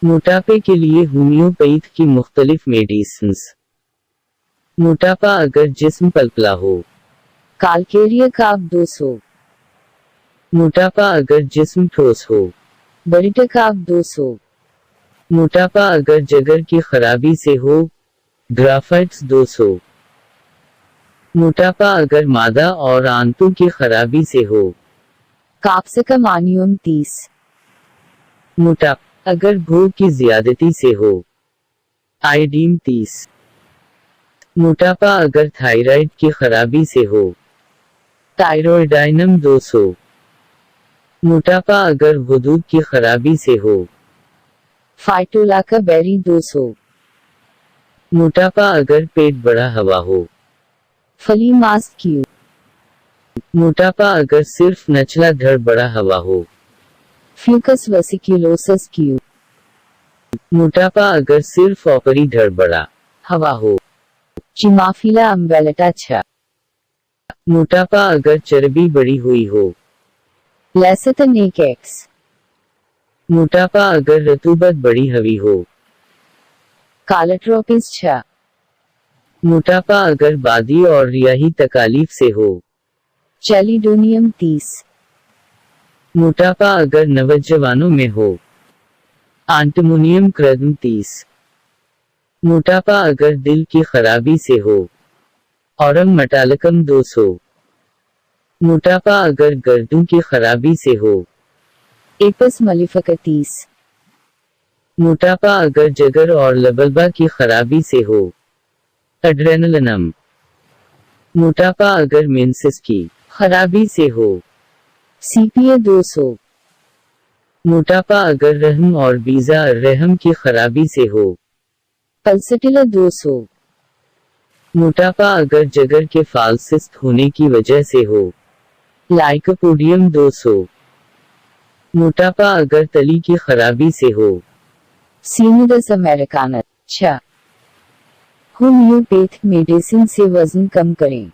मोटापे के लिए होम्योपैथ की मुख्तलिफ मेडिसिन्स। मोटापा अगर जिस्म पलपला हो। कालकेरिया काब 200। मोटापा अगर जिस्म ठोस हो। बरिटा काब 200। मोटापा अगर जिगर की खराबी से हो। ग्राफाइट्स 200। मोटापा अगर मादा और आंतों की खराबी से हो। काप्सिकम आनियम 30। मोटापा अगर भूख की ज्यादती से हो। आयोडीन 30। मोटापा अगर थायराइड की खराबी से हो। थायरोइडाइनम 200। मोटापा अगर वजूद की खराबी से हो। फाइटोलाका बेरी 200। मोटापा अगर पेट बड़ा हवा हो। फली मास्क क्यू। मोटापा अगर सिर्फ नचला धड़ बड़ा हवा हो। Fucus vesiculosus Q. मोटापा अगर सिर्फ ओपरी धड़ बड़ा हवा हो। चिमाफिला अम्बेलेटा 6। मोटापा अगर चर्बी बढ़ी हुई हो। लेसेथन एक एक्स। मोटापा अगर रतूबत बढ़ी हुई हो। कालाट्रोपिस 6। मोटापा अगर बादी और रियाही तकालीफ से हो। चैलिडोनियम 30। मोटापा अगर नवजवानों में हो। आंटिमोनियम क्रदम 30। मोटापा अगर दिल की खराबी से हो। औरम मटालकम 200। मोटापा अगर गर्दन की खराबी से हो। एपस मलिफका 30। मोटापा अगर जगर और लबलबा की खराबी से हो। एड्रेनलिनम। मोटापा अगर मेंसेस की खराबी से हो। सीपीए 200। मोटापा अगर रहम और बीजा रहम की खराबी से हो। पल्सेटिला 200। मोटापा अगर जगर के फाल्सिस्ट होने की वजह से हो। लाइकोपोडियम 200। मोटापा अगर तली की खराबी से हो। सीनिडस अमेरिकाना 6। होम्योपैथ मेडिसिन से वजन कम करें।